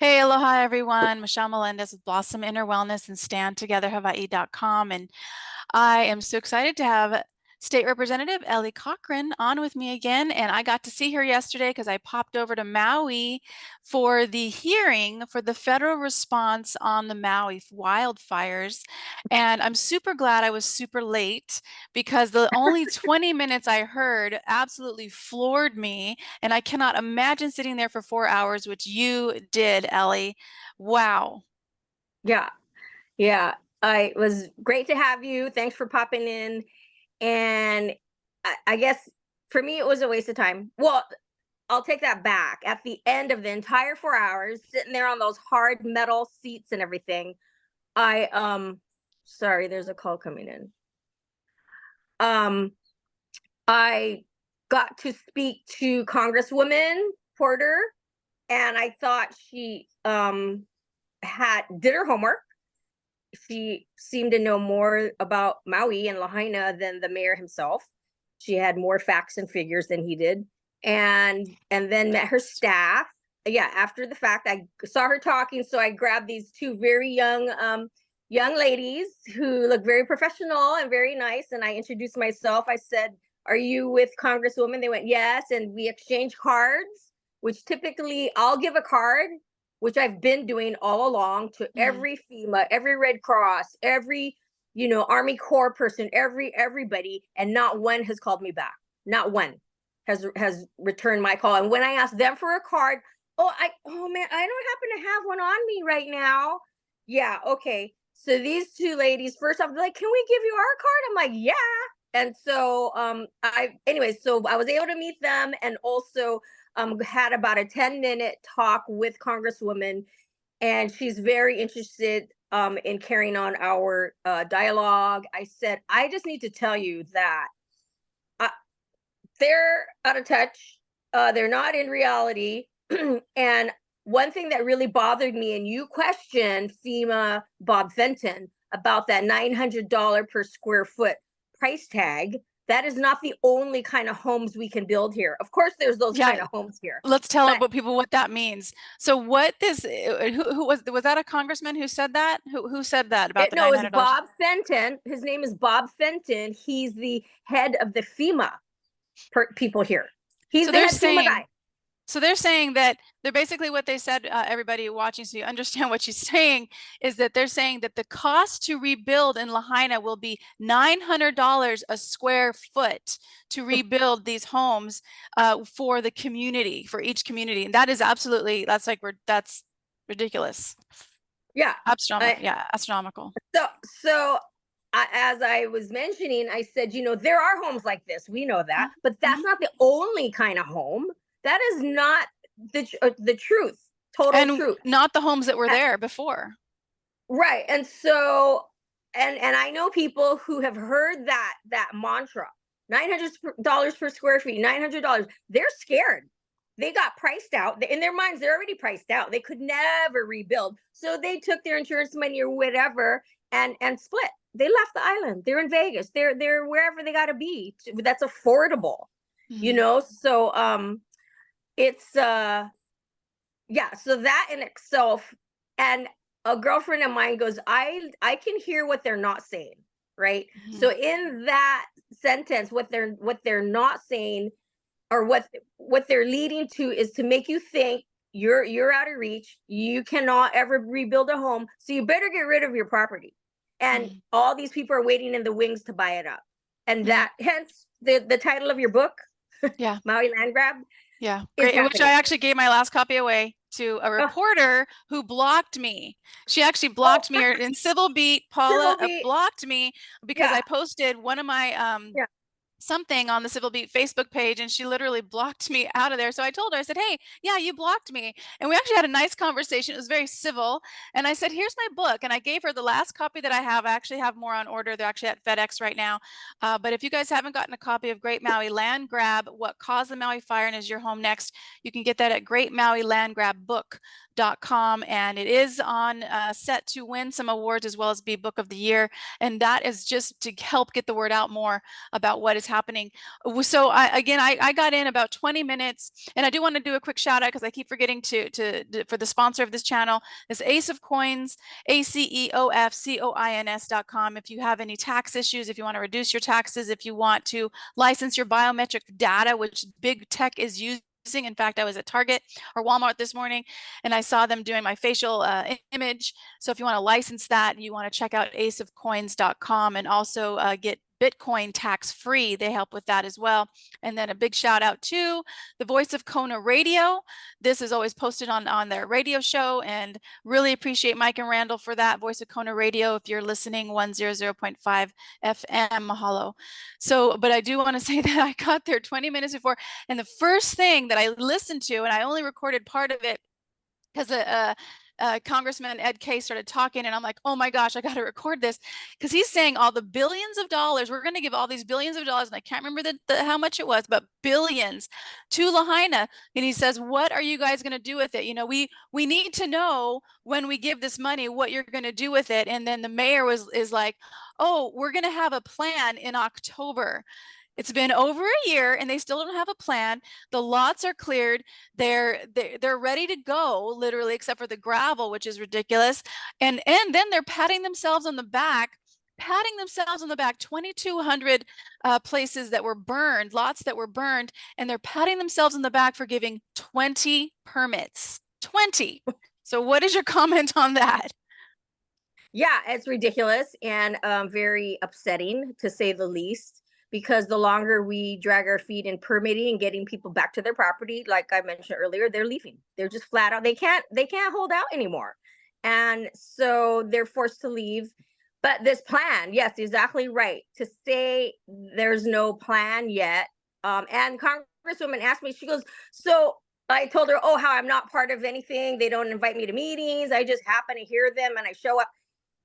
Hey, aloha everyone. Michelle Melendez with Blossom Inner Wellness and StandTogetherHawaii.com. And I am so excited to have State Representative Ellie Cochran on with me again. And I got to see her yesterday because I popped over to Maui for the hearing for the federal response on the Maui wildfires. And I'm super glad I was super late because the only 20 minutes I heard absolutely floored me. And I cannot imagine sitting there for 4 hours, which you did, Ellie. Wow. Yeah, yeah. It was great to have you. Thanks for popping in. And I guess for me, it was a waste of time. Well, I'll take that back. At the end of the entire 4 hours, sitting there on those hard metal seats and everything, sorry, there's a call coming in. Um, I got to speak to Congresswoman Porter, and I thought she had did her homework. She seemed to know more about Maui and Lahaina than the mayor himself. She had more facts and figures than he did, and then met her staff. Yeah, after the fact, I saw her talking, so I grabbed these two very young ladies who look very professional and very nice, and I introduced myself. I said, "Are you with Congresswoman?" They went, "Yes," and we exchanged cards, which typically I'll give a card, which I've been doing all along, to Mhm. every FEMA, every Red Cross, every Army Corps person, everybody, and not one has called me back. Not one has returned my call. And when I asked them for a card, oh man, I don't happen to have one on me right now. Yeah, okay. So these two ladies, first off, they're like, "Can we give you our card?" I'm like, "Yeah." And so so I was able to meet them, and also had about a 10-minute talk with Congresswoman, and she's very interested in carrying on our dialogue. I said, "I just need to tell you that uh, they're out of touch. They're not in reality." And one thing that really bothered me, and you questioned FEMA Bob Fenton about that $900 per square foot price tag. That is not the only kind of homes we can build here. Of course, there's those Yeah, kind of homes here, let's tell but people what that means. So what this who was that a congressman who said that? Who said that about the no, it's $900? Bob Fenton. His name is Bob Fenton. He's the head of the FEMA people here. He's So the they're head FEMA saying guy. So they're saying that they're basically what they said, everybody watching, so you understand what she's saying, is that they're saying that the cost to rebuild in Lahaina will be $900 a square foot to rebuild these homes for the community, for each community. And that is absolutely, that's ridiculous. Yeah. Astronomical. I, Yeah, astronomical. as I was mentioning, I said, there are homes like this. We know that, but that's Mhm. not the only kind of home. That is not the truth, total And truth. not the homes that were Uh, there before. Right. And so, and I know people who have heard that mantra, $900 per square feet, $900. They're scared. They got priced out. In their minds, they're already priced out. They could never rebuild. So they took their insurance money or whatever and split. They left the island. They're in Vegas. They're wherever they got to be. That's affordable. Mhm. So it's yeah, so that in itself. And a girlfriend of mine goes, I can hear what they're not saying, right? So Mhm. in that sentence, what they're not saying, or what they're leading to, is to make you think you're out of reach, you cannot ever rebuild a home, so you better get rid of your property, and Mhm. all these people are waiting in the wings to buy it up. And Mhm. that, hence the title of your book, Yeah. Maui Land Grab, Yeah, is great. Which I happening. actually gave my last copy away to a Oh, reporter who blocked me. She actually oh, blocked me in Civil Beat. Paula Sylvie. blocked me because Yeah, I posted one of my yeah. something on the Civil Beat Facebook page, and she literally blocked me out of there. So I told her, I said, "Hey, yeah, you blocked me." And we actually had a nice conversation. It was very civil. And I said, "Here's my book." And I gave her the last copy that I have. I actually have more on order. They're actually at FedEx right now. But if you guys haven't gotten a copy of Great Maui Land Grab, What Caused the Maui Fire and Is Your Home Next, you can get that at greatmauilandgrabbook.com. And it is on set to win some awards as well as be Book of the Year. And that is just to help get the word out more about what is happening. So I got in about 20 minutes, and I do want to do a quick shout out because I keep forgetting for the sponsor of this channel is Ace of Coins, ACEOFCOINS.com. If you have any tax issues, if you want to reduce your taxes, if you want to license your biometric data, which big tech is using. In fact, I was at Target or Walmart this morning and I saw them doing my facial image. So if you want to license that, you want to check out aceofcoins.com and also get Bitcoin tax free. They help with that as well. And then a big shout out to the Voice of Kona Radio. This is always posted on their radio show, and really appreciate Mike and Randall for that. Voice of Kona Radio, if you're listening, 100.5 FM, mahalo. So, but I do want to say that I got there 20 minutes before, and the first thing that I listened to, and I only recorded part of it because Congressman Ed Kay started talking, and I'm like, oh my gosh, I got to record this because he's saying all the billions of dollars, we're going to give all these billions of dollars, and I can't remember how much it was, but billions to Lahaina. And he says, what are you guys going to do with it? You know, we need to know when we give this money what you're going to do with it. And then the mayor is like, oh, we're going to have a plan in October. It's been over a year and they still don't have a plan. The lots are cleared. They're ready to go, literally, except for the gravel, which is ridiculous. And then they're patting themselves on the back, 2,200 places that were burned, lots that were burned, and they're patting themselves on the back for giving 20 permits. 20. So what is your comment on that? Yeah, it's ridiculous and very upsetting, to say the least, because the longer we drag our feet in permitting and getting people back to their property, like I mentioned earlier, they're leaving. They're just flat out. They can't hold out anymore. And so they're forced to leave. But this plan, yes, exactly right. To say there's no plan yet. And Congresswoman asked me, she goes, so I told her, oh, how I'm not part of anything. They don't invite me to meetings. I just happen to hear them and I show up.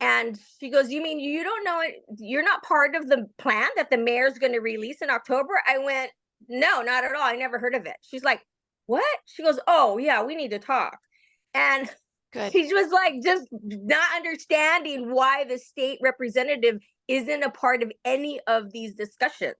And she goes, you mean you don't know it? You're not part of the plan that the mayor's going to release in October? I went, no, not at all. I never heard of it. She's like, what? She goes, oh, yeah, we need to talk. And Good. She was like, just not understanding why the state representative isn't a part of any of these discussions.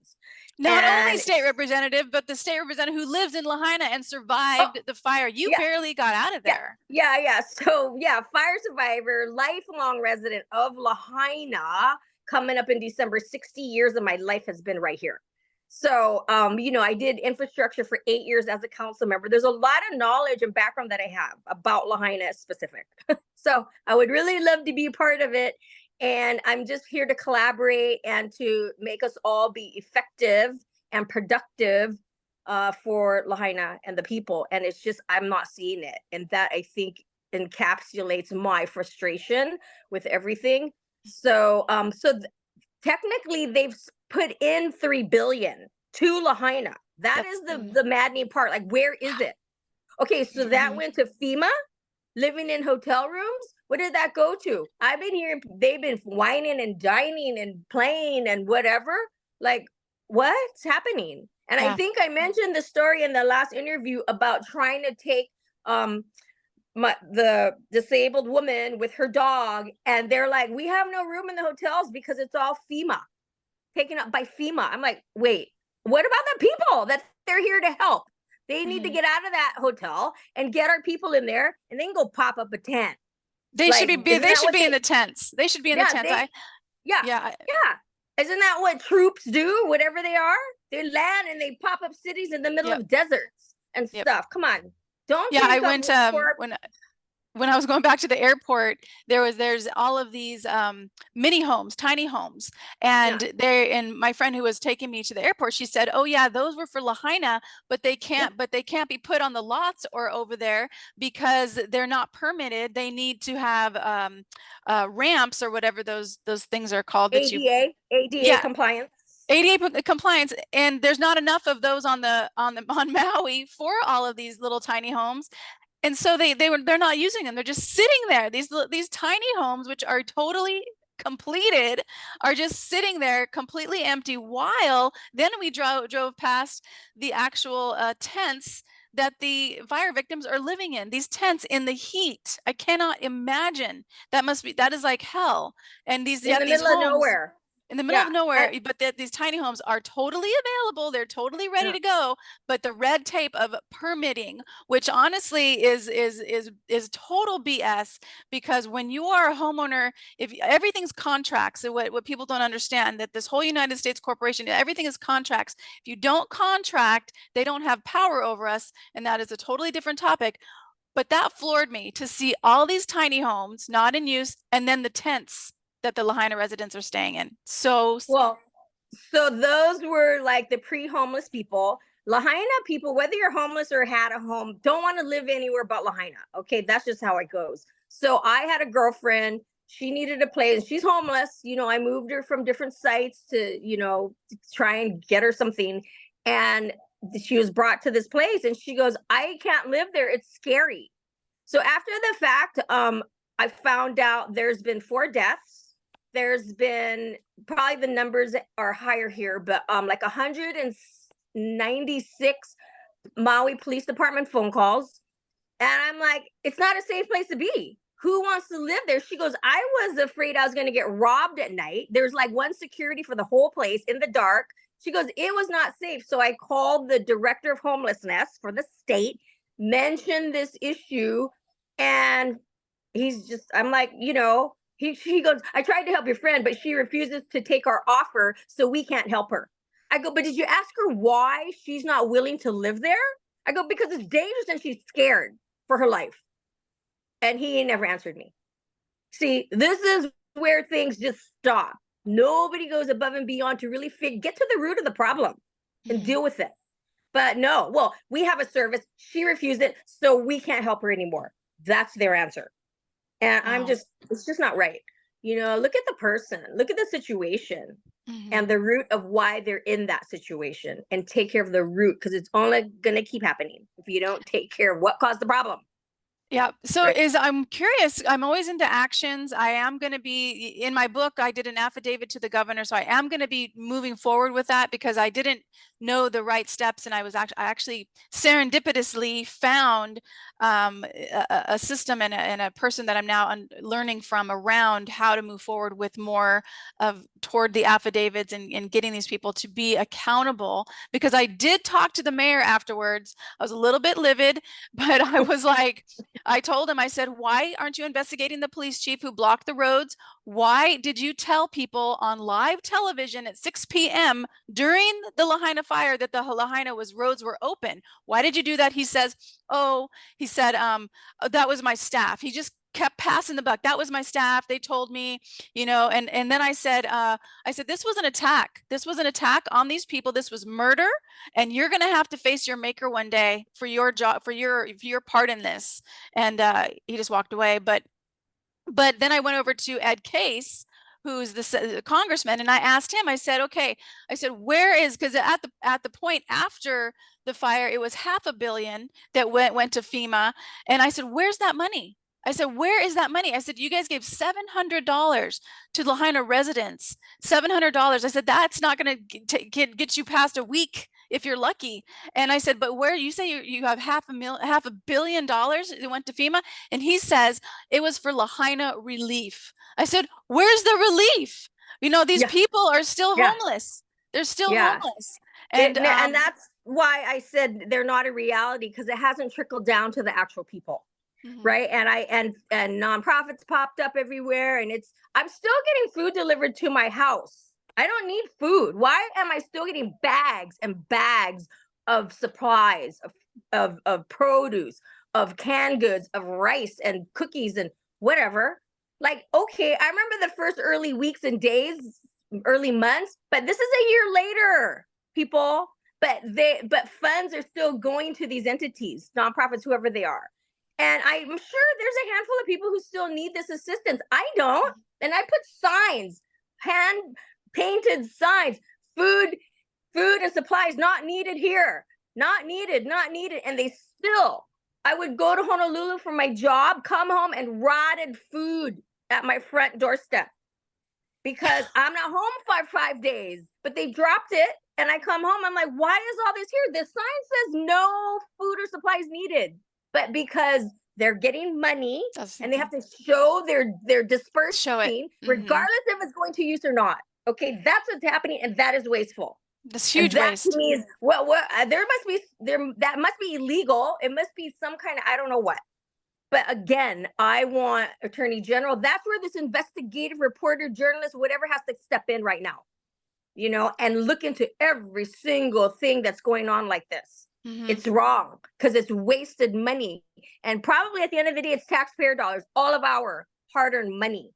Not only state representative, but the state representative who lives in Lahaina and survived the fire. You barely got out of there. Yeah. So fire survivor, lifelong resident of Lahaina, coming up in December. 60 years of my life has been right here. So, I did infrastructure for 8 years as a council member. There's a lot of knowledge and background that I have about Lahaina specific. So I would really love to be a part of it. And I'm just here to collaborate and to make us all be effective and productive for Lahaina and the people. And it's just, I'm not seeing it. And that, I think, encapsulates my frustration with everything. So, technically they've put in 3 billion to Lahaina. That's the maddening part. Like, where is it? Okay, so that went to FEMA, living in hotel rooms. What did that go to? I've been hearing they've been whining and dining and playing and whatever. Like, what's happening? And I think I mentioned the story in the last interview about trying to take the disabled woman with her dog, and they're like, we have no room in the hotels because it's all FEMA, taken up by FEMA. I'm like, wait, what about the people that they're here to help? They need to get out of that hotel and get our people in there, and then go pop up a tent. They should be in the tents. They should be in the tents. Yeah. Isn't that what troops do? Whatever they are, they land and they pop up cities in the middle of deserts and stuff. Come on. Don't. Yeah, I went when I was going back to the airport, there's all of these mini homes, tiny homes. And and my friend who was taking me to the airport, she said, oh yeah, those were for Lahaina, but they can't be put on the lots or over there because they're not permitted. They need to have ramps or whatever those things are called. ADA compliance. ADA compliance, and there's not enough of those on Maui for all of these little tiny homes. And so they're not using them. They're just sitting there. These tiny homes, which are totally completed, are just sitting there completely empty. While then we drove past the actual tents that the fire victims are living in. These tents in the heat. I cannot imagine. That is like hell. And these in the middle of nowhere. in the middle Yeah. of nowhere, but these tiny homes are totally available. They're totally ready to go. But the red tape of permitting, which honestly is total BS, because when you are a homeowner, if everything's contracts, so what people don't understand, that this whole United States corporation, everything is contracts. If you don't contract, they don't have power over us, and that is a totally different topic. But that floored me to see all these tiny homes not in use, and then the tents that the Lahaina residents are staying in. So Well, so those were like the pre-homeless people. Lahaina people, whether you're homeless or had a home, don't want to live anywhere but Lahaina. Okay, that's just how it goes. So I had a girlfriend. She needed a place. She's homeless. You know, I moved her from different sites to, you know, to try and get her something. And she was brought to this place, and she goes, "I can't live there. It's scary." So after the fact, I found out there's been 4 deaths. There's been, probably the numbers are higher here, but like 196 Maui Police Department phone calls. And I'm like, it's not a safe place to be. Who wants to live there? She goes, I was afraid I was going to get robbed at night. There's like one security for the whole place in the dark. She goes, it was not safe. So I called the director of homelessness for the state, mentioned this issue, and he's just, I'm like, you know, she goes, I tried to help your friend, but she refuses to take our offer, so we can't help her. I go, but did you ask her why she's not willing to live there? I go, because it's dangerous and she's scared for her life. And he never answered me. See, this is where things just stop. Nobody goes above and beyond to really get to the root of the problem and deal with it. But no, well, we have a service. She refused it, so we can't help her anymore. That's their answer. And I'm just, it's just not right. You know, look at the person, look at the situation, and the root of why they're in that situation, and take care of the root, because it's only going to keep happening if you don't take care of what caused the problem. Yeah. So Right. I'm curious, I'm always into actions. I am going to be, in my book, I did an affidavit to the governor. So I am going to be moving forward with that, because I didn't know the right steps. And I actually serendipitously found a system and a person that I'm now learning from around how to move forward with more of toward the affidavits, and getting these people to be accountable. Because I did talk to the mayor afterwards. I was a little bit livid, but I was like, I told him, I said, why aren't you investigating the police chief who blocked the roads? Why did you tell people on live television at 6 p.m. during the Lahaina fire that the Lahaina roads were open? Why did you do that? He says, he said, that was my staff. He just kept passing the buck. That was my staff. They told me, you know, and then I said, this was an attack. This was an attack on these people. This was murder, and you're going to have to face your maker one day for your job, for your part in this. And he just walked away. But then I went over to Ed Case, who's the congressman, and I asked him, I said, okay, I said, where is, because at the point after the fire, it was $500 million that went to FEMA. And I said, where's that money? I said, where is that money? I said, you guys gave $700 to Lahaina residents, $700. I said, that's not going to get you past a week if you're lucky. And I said, but where you say you have $500 million that went to FEMA? And he says it was for Lahaina relief. I said, where's the relief? You know, these people are still homeless. They're still homeless. And that's why I said they're not a reality, because it hasn't trickled down to the actual people. Right. And nonprofits popped up everywhere, and I'm still getting food delivered to my house. I don't need food. Why am I still getting bags and bags of supplies, of produce, of canned goods, of rice and cookies and whatever? Like, okay, I remember the first early weeks and days, early months, but this is a year later, people. But funds are still going to these entities, nonprofits, whoever they are. And I'm sure there's a handful of people who still need this assistance. I don't. And I put signs, hand painted signs, food and supplies not needed here, not needed, not needed. And they still, I would go to Honolulu for my job, come home, and rotted food at my front doorstep, because I'm not home for 5 days, but they dropped it. And I come home, I'm like, why is all this here? The sign says no food or supplies needed. But because they're getting money and they have to show their dispersing, regardless if it's going to use or not. Okay, that's what's happening, and that is wasteful. That's And huge that to waste. me is what there must be there that must be illegal. It must be some kind of I don't know what. But again, I want Attorney General. That's where this investigative reporter, journalist, whatever has to step in right now, and look into every single thing that's going on like this. It's wrong because it's wasted money. And probably at the end of the day, it's taxpayer dollars, all of our hard earned money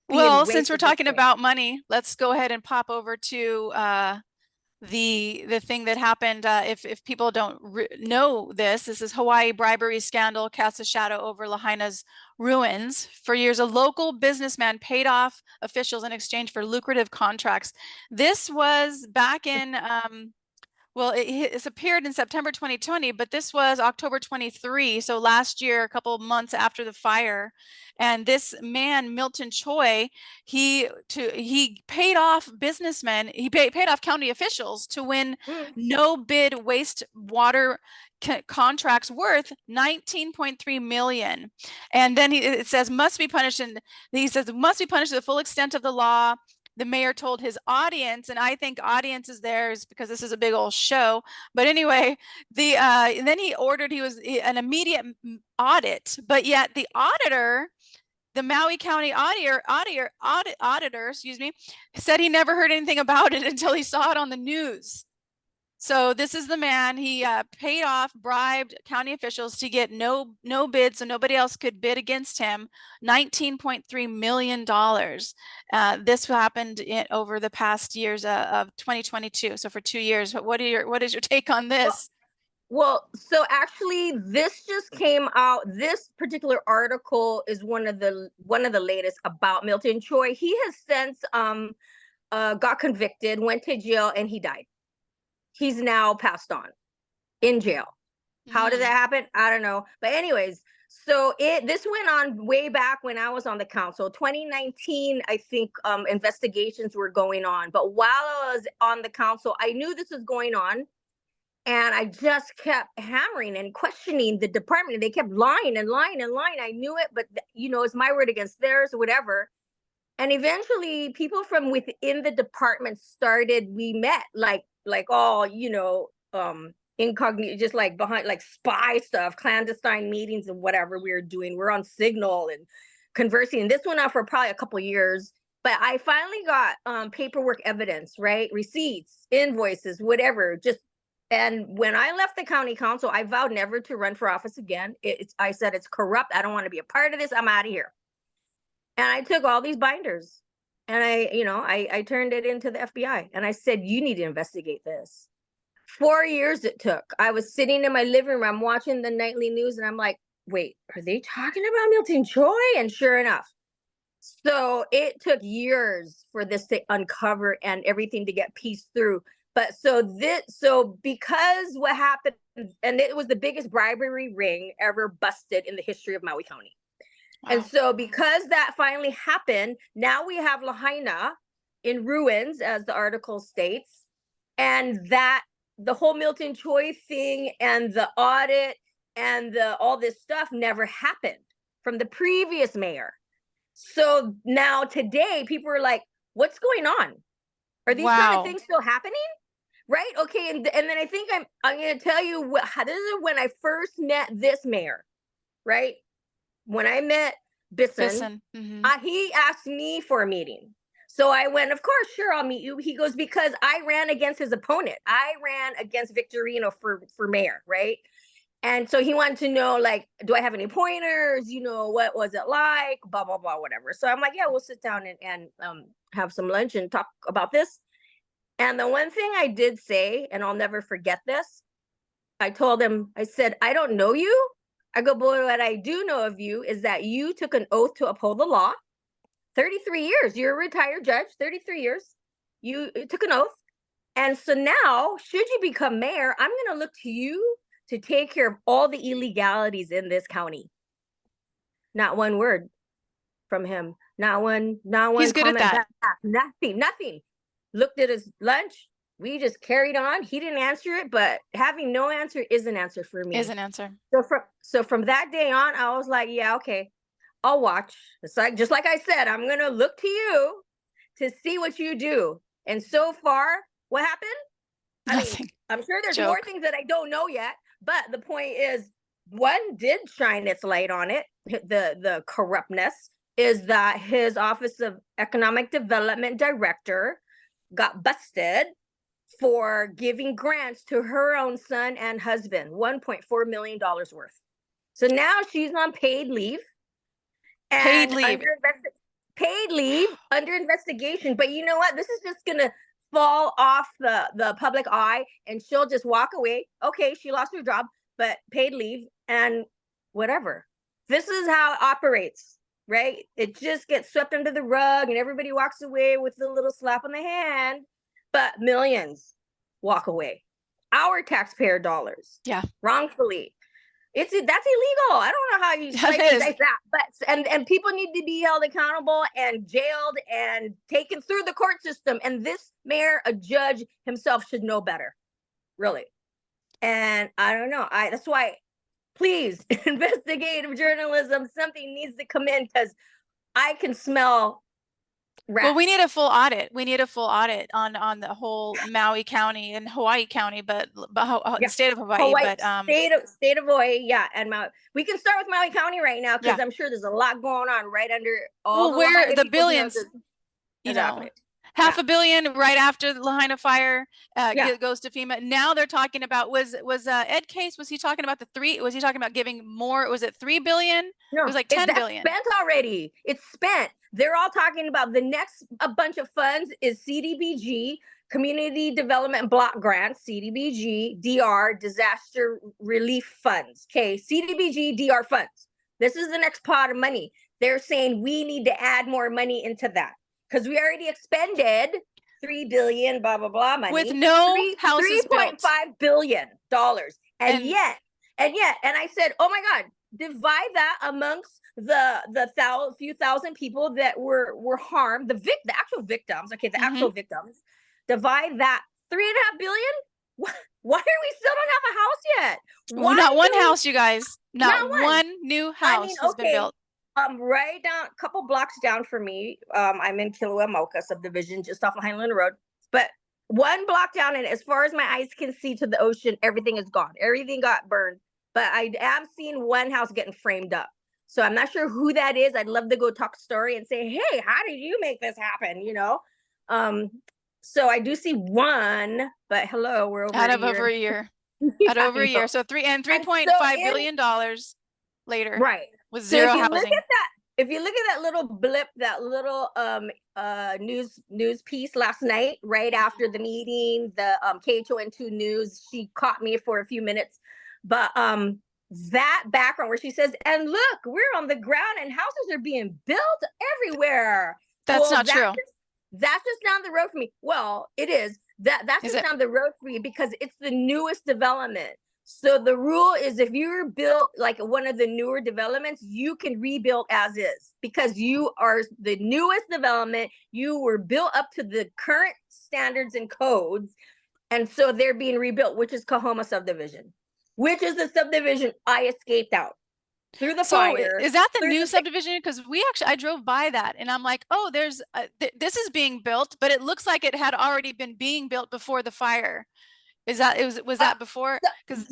being Well, since we're wasted this talking way. about money, let's go ahead and pop over to the thing that happened. If people don't know this, this is Hawaii bribery scandal casts a shadow over Lahaina's ruins. For years, a local businessman paid off officials in exchange for lucrative contracts. This was back in well, it's appeared in September 2020, but this was October 23, so last year, a couple of months after the fire. And this man, Milton Choi, he paid off businessmen, he paid off county officials to win no bid wastewater contracts worth 19.3 million. And then it says must be punished, and he says must be punished to the full extent of the law. The mayor told his audience, and I think audience is theirs because this is a big old show. But anyway, and then he ordered an immediate audit, but yet the auditor, the Maui County auditor, excuse me, said he never heard anything about it until he saw it on the news. So this is the man. He paid off, bribed county officials to get no bid, so nobody else could bid against him. $19.3 million. This happened over the past years of 2022. So for 2 years, what is your take on this? Well, so actually, this just came out. This particular article is one of the latest about Milton Choi. He has since got convicted, went to jail, and he died. He's now passed on in jail. How did that happen? I don't know. But anyways, so this went on way back when I was on the council. 2019, I think investigations were going on. But while I was on the council, I knew this was going on. And I just kept hammering and questioning the department. They kept lying and lying and lying. I knew it, but it's my word against theirs or whatever. And eventually people from within the department we met like all, incognito, just like behind like spy stuff, clandestine meetings and whatever we were doing. We're on Signal and conversing. And this went on for probably a couple of years. But I finally got paperwork evidence, right? Receipts, invoices, whatever. And when I left the county council, I vowed never to run for office again. I said it's corrupt. I don't want to be a part of this. I'm out of here. And I took all these binders and I turned it into the FBI. And I said, you need to investigate this. 4 years it took. I was sitting in my living room, I'm watching the nightly news, and I'm like, wait, are they talking about Milton Choi? And sure enough. So it took years for this to uncover and everything to get pieced through. But so because what happened, and it was the biggest bribery ring ever busted in the history of Maui County. Wow. And so because that finally happened, now we have Lahaina in ruins, as the article states, and that the whole Milton Choi thing and the audit and all this stuff never happened from the previous mayor. So now today people are like, what's going on? Are these kind of things still happening? Right. Okay. And then I think I'm going to tell you this is when I first met this mayor, right? When I met Bisson, he asked me for a meeting. So I went, of course, sure, I'll meet you. He goes, because I ran against his opponent. I ran against Victorino for mayor, right? And so he wanted to know, like, do I have any pointers? What was it like? Blah, blah, blah, whatever. So I'm like, yeah, we'll sit down and have some lunch and talk about this. And the one thing I did say, and I'll never forget this, I told him, I said, I don't know you. I go, boy, what I do know of you is that you took an oath to uphold the law. 33 years. You're a retired judge, 33 years. You took an oath. And so now, should you become mayor, I'm going to look to you to take care of all the illegalities in this county. Not one word from him. Not one He's good comment at that. back. Nothing. Looked at his lunch. We just carried on. He didn't answer it, but having no answer is an answer for me. Is an answer. So from that day on, I was like, yeah, okay, I'll watch. It's like, just like I said, I'm going to look to you to see what you do. And so far, what happened? I mean, Nothing. I'm sure there's more Joke. things that I don't know yet, but the point is, one did shine its light on it. The corruptness is that his Office of Economic Development Director got busted for giving grants to her own son and husband, $1.4 million worth. So now she's on paid leave Paid and leave. paid leave under investigation. But you know what? This is just gonna fall off the public eye, and she'll just walk away. Okay, she lost her job, but paid leave and whatever. This is how it operates, right? It just gets swept under the rug, and everybody walks away with a little slap on the hand. But millions walk away, our taxpayer dollars, Yeah. wrongfully. That's illegal. I don't know how you That slice is. like that, but and people need to be held accountable and jailed and taken through the court system. And this mayor, a judge himself, should know better, really. And I don't know. That's why, please, investigative journalism. Something needs to come in because I can smell rats. Well, we need a full audit. We need a full audit on the whole Maui County and Hawaii County, but the state of Hawaii. Hawaii, But state of Hawaii, yeah, and Maui. We can start with Maui County right now because yeah. I'm sure there's a lot going on right under all Well, the where Lahaina the people's billions, noses. you know, Exactly. half Yeah. a billion right after the Lahaina fire Yeah. goes to FEMA. Now they're talking about was Ed Case, was he talking about was he talking about giving more? Was it 3 billion? No, It was like 10 that's billion. spent already. It's spent. They're all talking about the next a bunch of funds is CDBG, Community Development Block Grants, CDBG, DR, Disaster Relief Funds. Okay, CDBG, DR funds. This is the next pot of money. They're saying we need to add more money into that because we already expended 3 billion, blah blah blah money With no houses built. $3.5 billion, and yet, and I said, oh my God, divide that amongst the few thousand people that were harmed, the actual victims. Okay, the actual victims. Divide that 3.5 billion. Why are we still don't have a house yet? Why Not one house, you guys. Not not one new house has been built. Right down a couple blocks down from me. I'm in Kilauea Mocha subdivision, just off of Highland Road. But one block down, and as far as my eyes can see to the ocean, everything is gone. Everything got burned. But I am seeing one house getting framed up. So I'm not sure who that is. I'd love to go talk story and say, hey, how did you make this happen? You know? So I do see one, but hello, we're over out of over a year. Out of over a year. So $3.5 billion later. Right. With zero housing. Look at that, if you look at that little blip, that little news piece last night, right after the meeting, the KHON2 news, she caught me for a few minutes. But that background where she says, and look, we're on the ground and houses are being built everywhere. That's not true. That's just down the road for me. Well, it is. That's just down the road for you because it's the newest development. So the rule is if you're built like one of the newer developments, you can rebuild as is because you are the newest development. You were built up to the current standards and codes. And so they're being rebuilt, which is Kahoma subdivision, which is the subdivision I escaped out through the fire. Is that the new subdivision? Because I drove by that and I'm like, oh, there's this is being built, but it looks like it had already been being built before the fire. Was that before? Because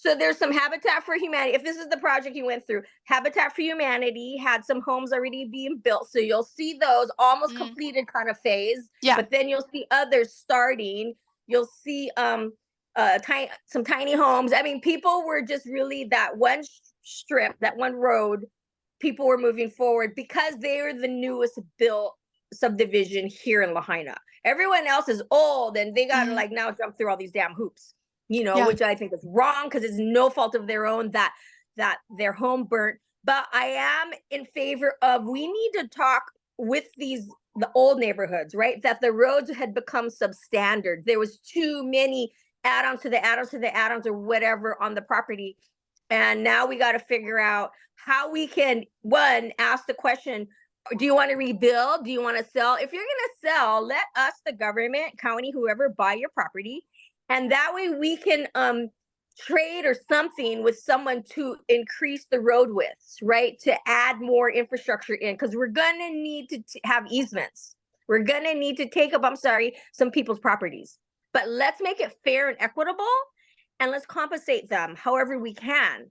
there's some Habitat for Humanity. If this is the project you went through, Habitat for Humanity had some homes already being built. So you'll see those almost completed kind of phase. Yeah. But then you'll see others starting. You'll see some tiny homes. I mean, people were just really that one strip, that one road. People were moving forward because they were the newest built subdivision here in Lahaina. Everyone else is old and they got to like now jump through all these damn hoops, you know, which I think is wrong because it's no fault of their own that their home burnt. But I am in favor of, we need to talk with the old neighborhoods, right? That the roads had become substandard. There was too many add-ons to the add-ons to the add-ons or whatever on the property. And now we got to figure out how we can, one, ask the question, do you want to rebuild? Do you want to sell? If you're going to sell, let us, the government, county, whoever, buy your property. And that way we can trade or something with someone to increase the road widths, right? To add more infrastructure in, because we're going to need to have easements. We're going to need to take up, I'm sorry, some people's properties. But let's make it fair and equitable, and let's compensate them however we can.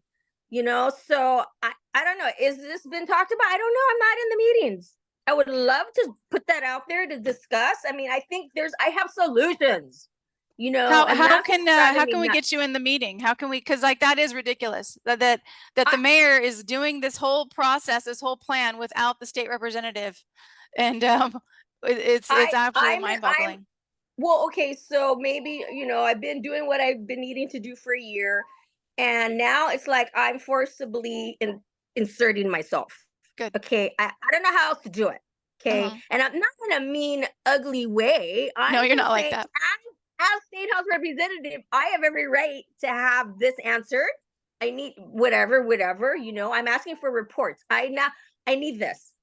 So I don't know. Is this been talked about? I don't know. I'm not in the meetings. I would love to put that out there to discuss. I mean, I think I have solutions, and that's what's how driving me can we nuts. get you in the meeting? How can we, because like that is ridiculous that the mayor is doing this whole process, this whole plan without the state representative. And it's absolutely I'm mind-boggling. well, okay, so maybe, I've been doing what I've been needing to do for a year, and now it's like I'm forcibly inserting myself. Good. Okay, I don't know how else to do it. Okay, Mhm. and I'm not in a mean, ugly way. No, I'm you're not just like saying, that. as state house representative, I have every right to have this answered. I need whatever. I'm asking for reports. I need this,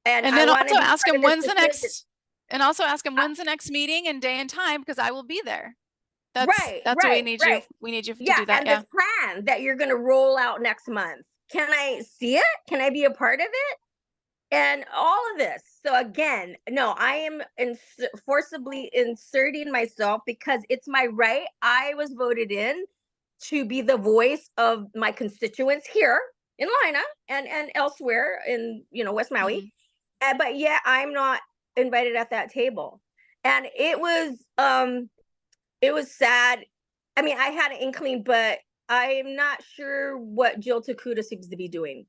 and And I then want to also be ask part him of this when's the decision. next, and also ask him when's the next meeting and day and time, because I will be there. Right, That's what we right, need you. right. We need you to Yeah, do that. and Yeah. this plan that you're going to roll out next month. Can I see it? Can I be a part of it? And all of this. So again, no, I am forcibly inserting myself because it's my right. I was voted in to be the voice of my constituents here in Lahaina and elsewhere in West Maui. Mhm. But yet I'm not invited at that table. And it was sad. I mean, I had an inkling, but I'm not sure what Jill Takuda seems to be doing.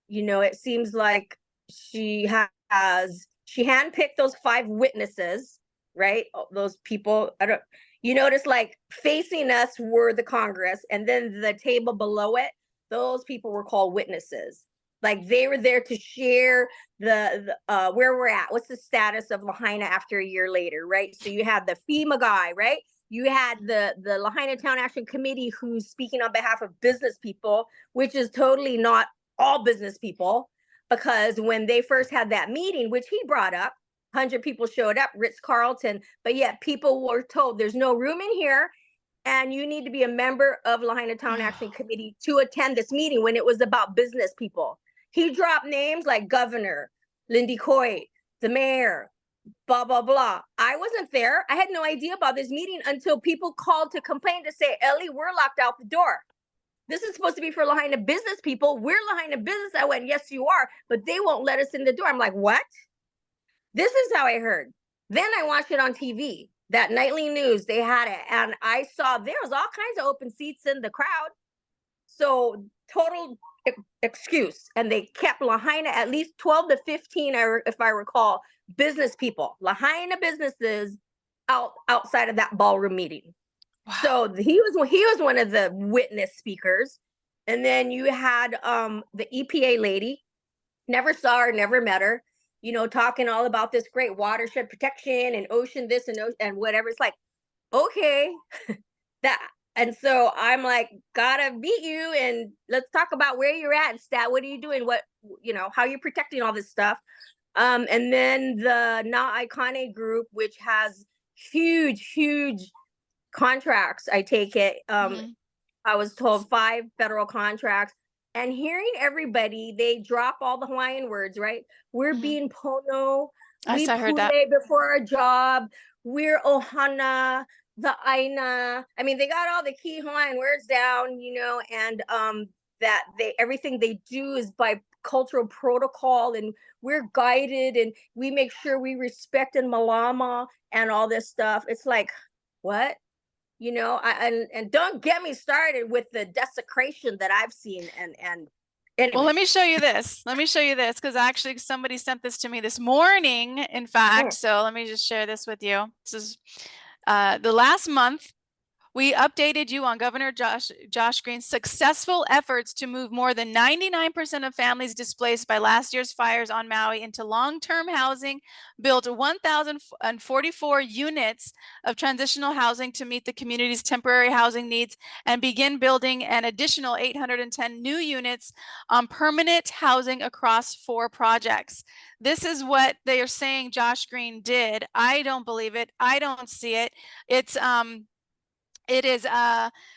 It seems like she handpicked those 5 witnesses, right? Those people. I don't. You notice, like, facing us were the Congress, and then the table below it, those people were called witnesses. Like, they were there to share the where we're at. What's the status of Lahaina after a year later, right? So you had the FEMA guy, right? You had the Lahaina Town Action Committee, who's speaking on behalf of business people, which is totally not all business people, because when they first had that meeting, which he brought up, 100 people showed up, Ritz Carlton, but yet people were told there's no room in here, and you need to be a member of Lahaina Town Action Committee to attend this meeting, when it was about business people. He dropped names like Governor Lindy Coit, the mayor, blah blah blah. I wasn't there. I had no idea about this meeting until people called to complain, to say, Ellie, we're locked out the door. This is supposed to be for Lahaina business people. We're Lahaina business. I went, yes, you are, but they won't let us in the door. I'm like, what? This is how I heard. Then I watched it on TV. That nightly news, they had it. And I saw there was all kinds of open seats in the crowd. So total excuse. And they kept Lahaina, at least 12 to 15, if I recall, business people, Lahaina businesses, outside of that ballroom meeting. Wow. So he was one of the witness speakers. And then you had the EPA lady. Never saw her, never met her, talking all about this great watershed protection and ocean this and whatever. It's like, okay, that. And so I'm like, gotta meet you and let's talk about where you're at, stat. What are you doing? How you're protecting all this stuff. And then the Na Icone group, which has huge contracts, I take it. Mhm. I was told 5 federal contracts. And hearing everybody, they drop all the Hawaiian words, right? We're Mhm. being pono, we I heard pule that. before our job, we're ohana, the aina. I mean, they got all the key Hawaiian words down, and that everything they do is by cultural protocol, and we're guided, and we make sure we respect and malama and all this stuff. It's like, what? And don't get me started with the desecration that I've seen. And Well, let anyway. me show you this. Let me show you this, because actually somebody sent this to me this morning, in fact. Mm. So let me just share this with you. This is the last month. We updated you on Governor Josh Green's successful efforts to move more than 99% of families displaced by last year's fires on Maui into long-term housing, built 1,044 units of transitional housing to meet the community's temporary housing needs, and begin building an additional 810 new units on permanent housing across 4 projects. This is what they are saying Josh Green did. I don't believe it. I don't see it. It's It is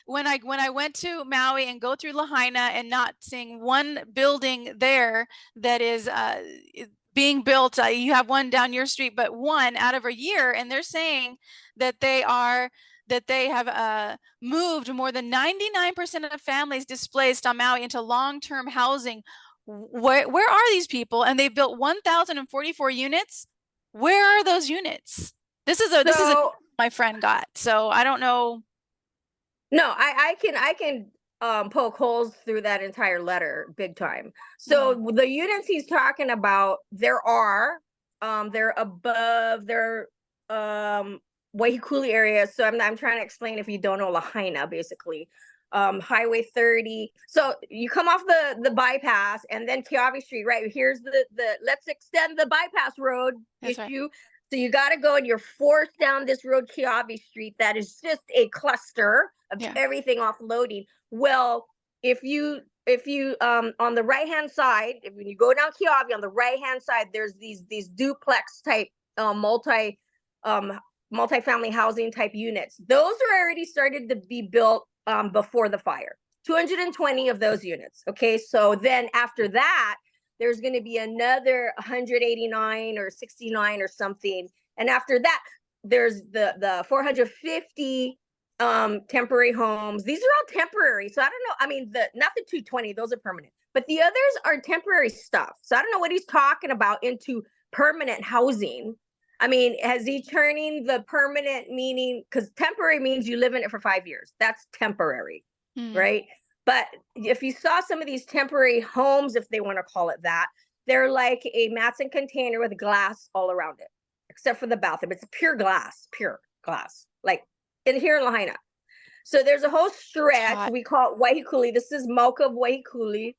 when I went to Maui and go through Lahaina and not seeing one building there that is being built. You have one down your street, but one out of a year, and they're saying that they have moved more than 99% of families displaced on Maui into long-term housing. Where are these people? And they built 1,044 units. Where are those units? This is a So my friend got. So I don't know. no, I can poke holes through that entire letter big time. So Mhm. the units he's talking about, they're above their Waiakuli area. So I'm trying to explain if you don't know Lahaina, basically. Highway 30. So you come off the bypass and then Keawe Street, right? Here's the let's extend the bypass road That's right. issue. So you got to go and you're forced down this road, Keawe Street, that is just a cluster of Yeah. everything offloading. Well, if you on the right hand side, if when you go down Keawe on the right hand side, there's these duplex type um multi-family housing type units. Those are already started to be built before the fire. 220 of those units. Okay, so then after that, there's going to be another 189 or 69 or something, and after that, there's the 450 temporary homes. These are all temporary, so I don't know. I mean, the not the 220; those are permanent, but the others are temporary stuff. So I don't know what he's talking about into permanent housing. I mean, has he turning the permanent meaning? Because temporary means you live in it for 5 years. That's temporary, Hmm. right? But if you saw some of these temporary homes, if they want to call it that, they're like a Matson container with glass all around it, except for the bathroom. It's pure glass, like in here in Lahaina. So there's a whole It's stretch. hot. We call it Waiakuli. This is Mocha of Waiakuli.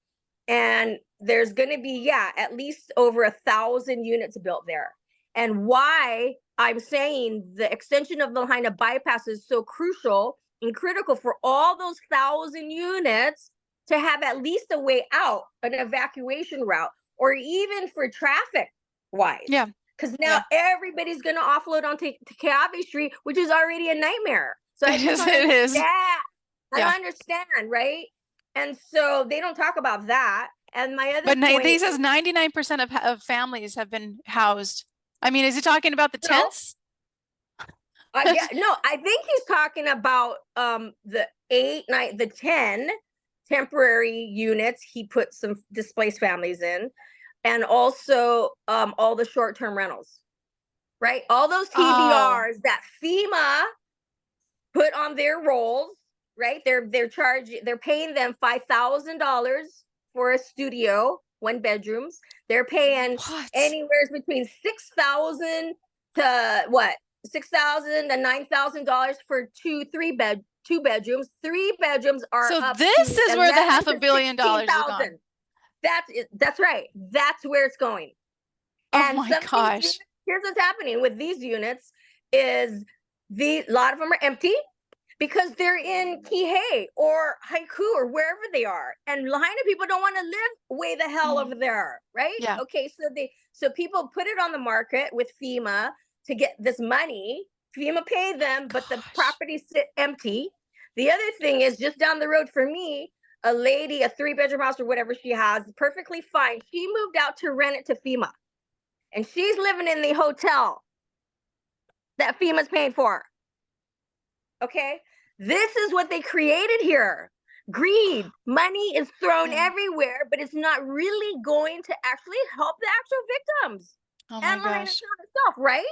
And there's going to be, yeah, at least over 1,000 units built there. And why I'm saying the extension of the Lahaina bypass is so crucial and critical for all those 1,000 units to have at least a way out, an evacuation route, or even for traffic wise. Yeah. Because now Yeah. everybody's going to offload onto Keawe Street, which is already a nightmare. So I It just is. don't It is. understand. I Yeah. don't understand, right? And so they don't talk about that. And my other But point he says is 99% of families have been housed. I mean, is he talking about the no, tents? I get no, I think he's talking about the 10 temporary units he put some displaced families in, and also all the short-term rentals, right? All those Oh, TBRs that FEMA put on their rolls, right? They're paying them $5,000 for a studio, 1 bedrooms. They're paying what? anywhere between 6,000 to what? 6,000 to $9,000 for 2 bedrooms. 3 bedrooms are So up this to is where the 11 half a to billion sixteen dollars is gone. thousand. That's it. That's right. That's where it's going. Oh And my some of these units, gosh. here's what's happening with these units is a lot of them are empty because they're in Kihei or Haiku or wherever they are. And Lahaina people don't want to live way the hell Mhm. over there, right? Yeah. Okay, so people put it on the market with FEMA to get this money. FEMA paid them, but the Gosh. properties sit empty. The other thing is just down the road for me, a lady, a 3 bedroom house or whatever she has, perfectly fine. She moved out to rent it to FEMA. And she's living in the hotel that FEMA's paying for. Okay. This is what they created here. Greed. Money is thrown Yeah. everywhere, but it's not really going to actually help the actual victims Oh my and Lahaina gosh. Sound itself, right?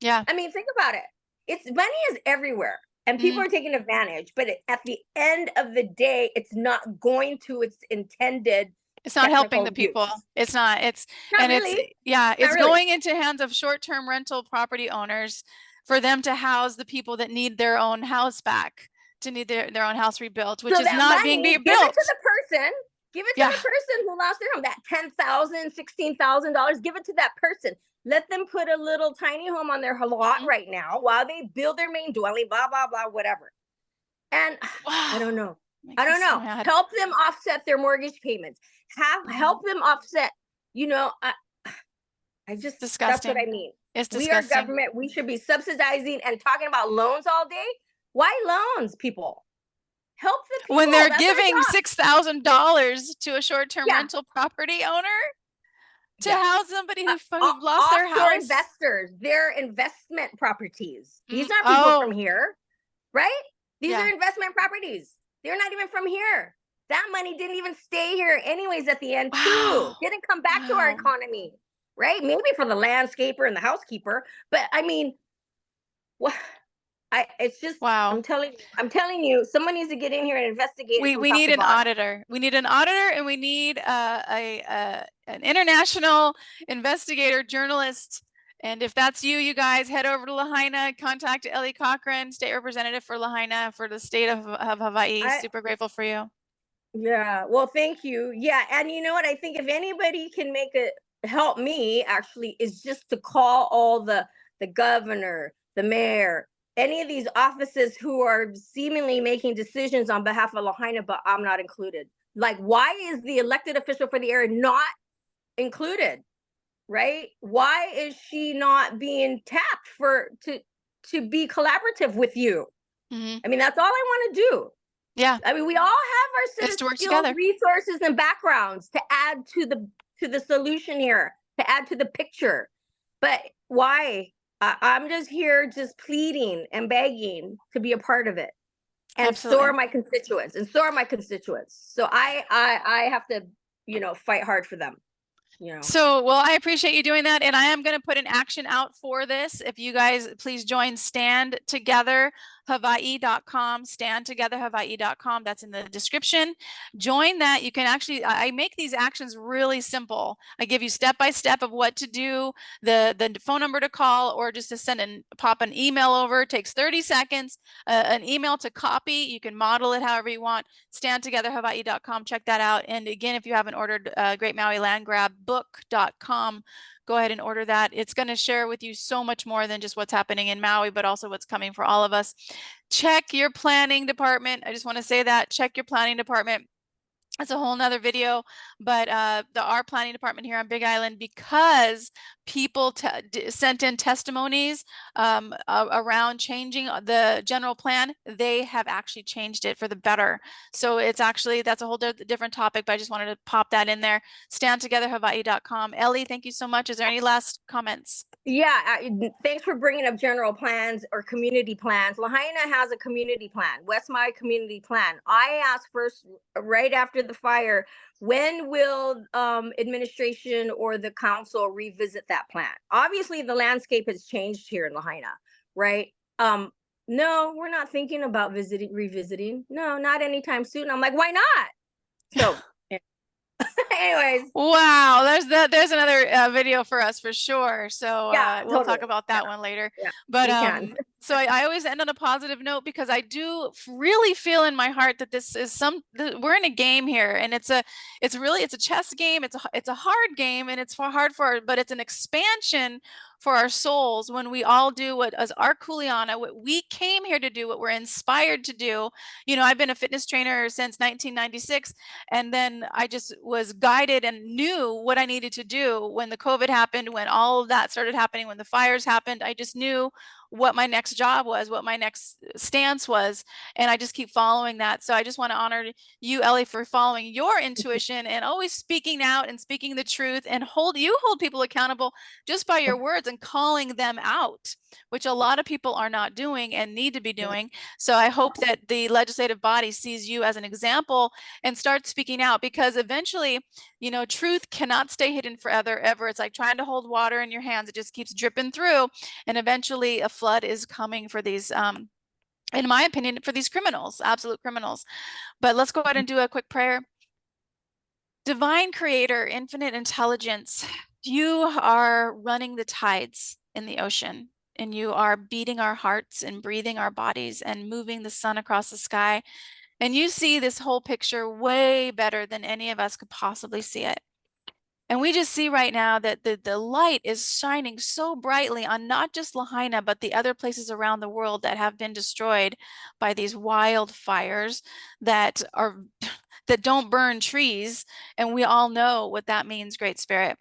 Yeah. I mean, think about it. It's money is everywhere and people Mhm. are taking advantage, but at the end of the day, it's not going to its intended It's not helping the technical use. people. It's not. Not And it's, really. yeah, Not it's really. going into hands of short-term rental property owners for them to house the people that need their own house back, to need their own house rebuilt, which So is that not being money, give it to built. the person. Give it to Yeah. the person who lost their home. That $10,000, $16,000. Give it to that person. Let them put a little tiny home on their lot Mhm. right now while they build their main dwelling. Blah blah blah. Whatever. And I don't Wow. know. I Makes me don't so know. mad. Help them offset their mortgage payments. Mhm. Help them offset. You know, I just that's what I Disgusting. mean. It's We are disgusting. government. We should be subsidizing and talking about loans all day. Why loans, people? Help the When people. they're That's our giving job. $6,000 to a short-term Yeah, rental property owner to yeah. house somebody who lost their Offshore house. investors, they're investment properties. These aren't people from Oh, here, right? These are yeah. investment properties. They're not even from here. That money didn't even stay here anyways at the end too. Wow. Didn't come back to our Wow. economy, right? Maybe for the landscaper and the housekeeper, but I mean, what it's just Wow. I'm telling you, someone needs to get in here and investigate it from We top need to an bottom. auditor. We need an auditor, and we need an international investigator journalist. And if that's you, you guys head over to Lahaina, contact Ellie Cochran, state representative for Lahaina for the state of Hawaii. I Super grateful for you. Yeah, well, thank you. Yeah, and you know what? I think if anybody can make it help me actually is just to call all the governor, the mayor, any of these offices who are seemingly making decisions on behalf of Lahaina, but I'm not included. Like, why is the elected official for the area not included? Right? Why is she not being tapped for to be collaborative with you? Hmm. I mean, that's all I want to do. Yeah, I mean, we all have our set it's of to work skills, together. resources, and backgrounds to add to the solution here, to add to the picture. But why? I'm just here, just pleading and begging to be a part of it. And so are Absolutely. my constituents, and so are my constituents. So I have to, fight hard for them. You know. So, well, I appreciate you doing that. And I am going to put an action out for this. If you guys please join Stand Together Hawaii.com, standtogetherhawaii.com. That's in the description. Join that. You can actually, I make these actions really simple. I give you step by step of what to do, the phone number to call, or just to send and pop an email over. It takes 30 seconds. An email to copy. You can model it however you want. Standtogetherhawaii.com. Check that out. And again, if you haven't ordered Great Maui Land Grab book.com, go ahead and order that. It's going to share with you so much more than just what's happening in Maui, but also what's coming for all of us. Check your planning department. I just want to say that. Check your planning department. That's a whole nother video, but our planning department here on Big Island, because people sent in testimonies around changing the general plan, they have actually changed it for the better. So it's actually, that's a whole different topic, but I just wanted to pop that in there. Standtogetherhawaii.com. Ellie, thank you so much. Is there any last comments? Yeah, thanks for bringing up general plans or community plans. Lahaina has a community plan, West Maui community plan. I asked first, right after the fire, when will administration or the council revisit that plan? Obviously, the landscape has changed here in Lahaina, right? No, we're not thinking about revisiting. No, not anytime soon. I'm like, why not? So, anyways, Wow, there's another video for us for sure. So yeah, we'll talk totally. about Yeah, that one later. yeah, But we can. so I always end on a positive note, because I do really feel in my heart that this is we're in a game here, and it's a chess game. It's a hard game, and it's hard but it's an expansion for our souls when we all do what, as our kuleana, what we came here to do, what we're inspired to do. You know, I've been a fitness trainer since 1996. And then I just was guided and knew what I needed to do when the COVID happened, when all of that started happening, when the fires happened. I just knew what my next job was, what my next stance was. And I just keep following that. So I just want to honor you, Ellie, for following your intuition and always speaking out and speaking the truth, and hold people accountable just by your words and calling them out, which a lot of people are not doing and need to be doing. So I hope that the legislative body sees you as an example and start speaking out, because eventually, you know, truth cannot stay hidden forever, ever. It's like trying to hold water in your hands. It just keeps dripping through. And eventually a flood is coming for these, in my opinion, for these criminals, absolute criminals. But let's go ahead and do a quick prayer. Divine Creator, infinite intelligence, you are running the tides in the ocean, and you are beating our hearts and breathing our bodies and moving the sun across the sky. And you see this whole picture way better than any of us could possibly see it. And we just see right now that the light is shining so brightly on not just Lahaina, but the other places around the world that have been destroyed by these wildfires that are that don't burn trees. And we all know what that means, Great Spirit.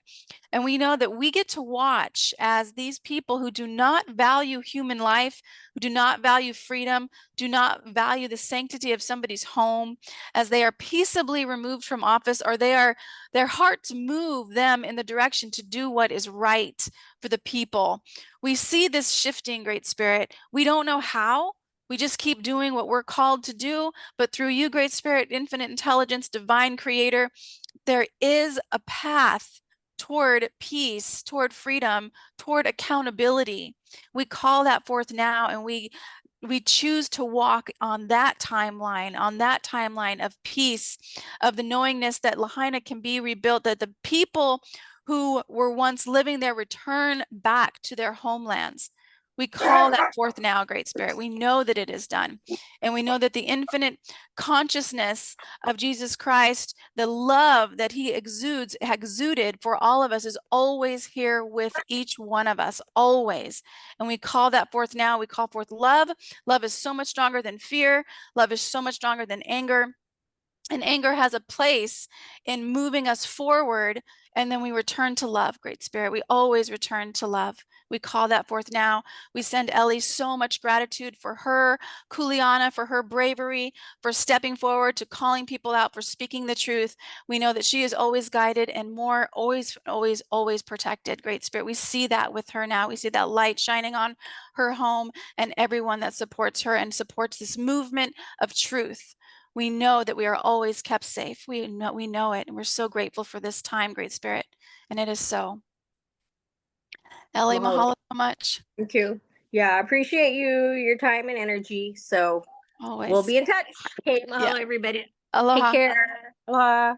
And we know that we get to watch as these people who do not value human life, who do not value freedom, do not value the sanctity of somebody's home, as they are peaceably removed from office, or their hearts move them in the direction to do what is right for the people. We see this shifting, Great Spirit. We don't know how. We just keep doing what we're called to do, but through you, Great Spirit, infinite intelligence, divine creator, there is a path toward peace, toward freedom, toward accountability. We call that forth now, and we choose to walk on that timeline of peace, of the knowingness that Lahaina can be rebuilt, that the people who were once living there return back to their homelands. We call that forth now, Great Spirit. We know that it is done. And we know that the infinite consciousness of Jesus Christ, the love that he exuded for all of us, is always here with each one of us, always. And we call that forth now. We call forth love. Love is so much stronger than fear. Love is so much stronger than anger. And anger has a place in moving us forward, and then we return to love, Great Spirit. We always return to love. We call that forth now. We send Ellie so much gratitude for her, Kuleana, for her bravery, for stepping forward, to calling people out, for speaking the truth. We know that she is always guided and more, always, always, always protected, Great Spirit. We see that with her now. We see that light shining on her home and everyone that supports her and supports this movement of truth. We know that we are always kept safe. We know it, and we're so grateful for this time, Great Spirit, and it is so. Ellie, Mahalo. mahalo so much. Thank you. Yeah, I appreciate you, your time and energy. So we'll Always. be in touch. Okay, Yeah. mahalo, everybody. Take Aloha. care. Aloha.